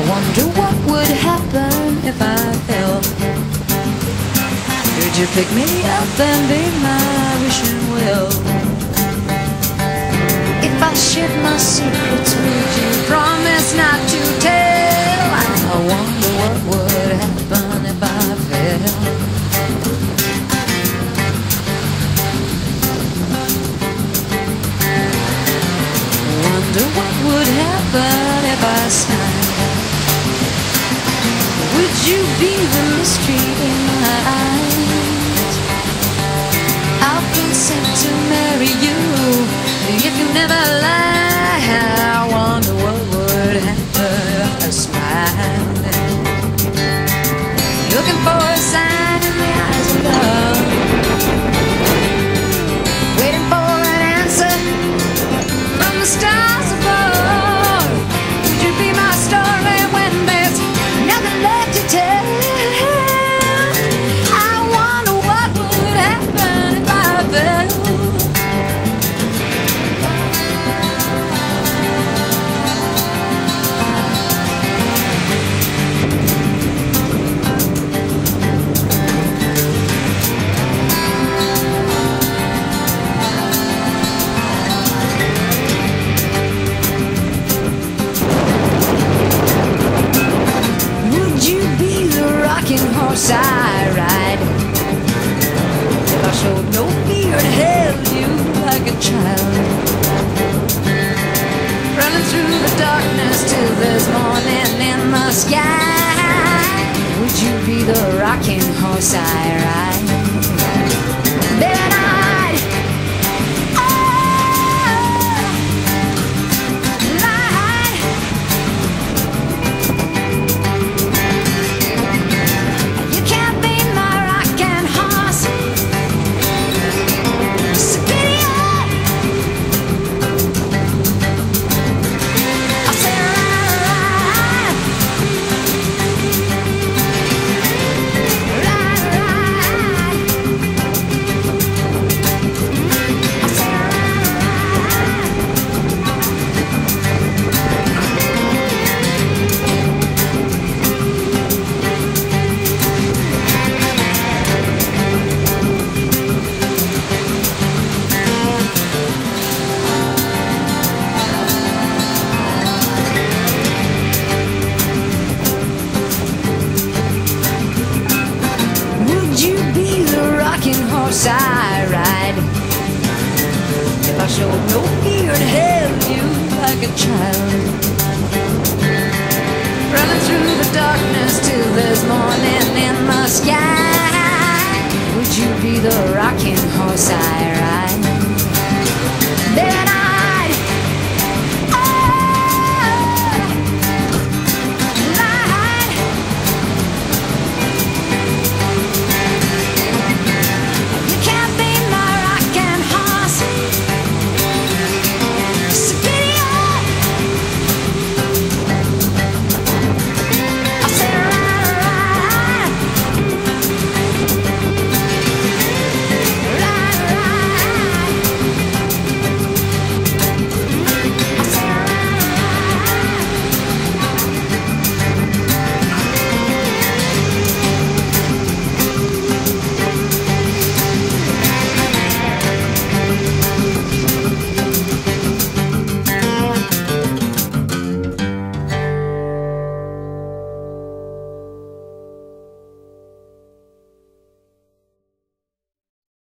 wonder what would happen if I fell. Could you pick me up and be my wishing well? If I shared my secrets, would you promise not to tell? I wonder what would happen if I fell. Wonder what would happen if I sang. Would you be the mystery in my eyes? I'll consent to marry you if you never lie. I wonder what would happen if I smiled. Looking for a sign in the eyes of love, waiting for an answer from the stars above. Would you be my story when there's nothing left to tell? I wonder what would happen if I fell. Horse I ride, if I showed no fear and held you like a child, running through the darkness till there's morning in the sky. Would you be the rocking horse I ride? Then I'd horse I ride, if I showed no fear and held you like a child, running through the darkness till there's morning in the sky. Would you be the rocking horse I ride?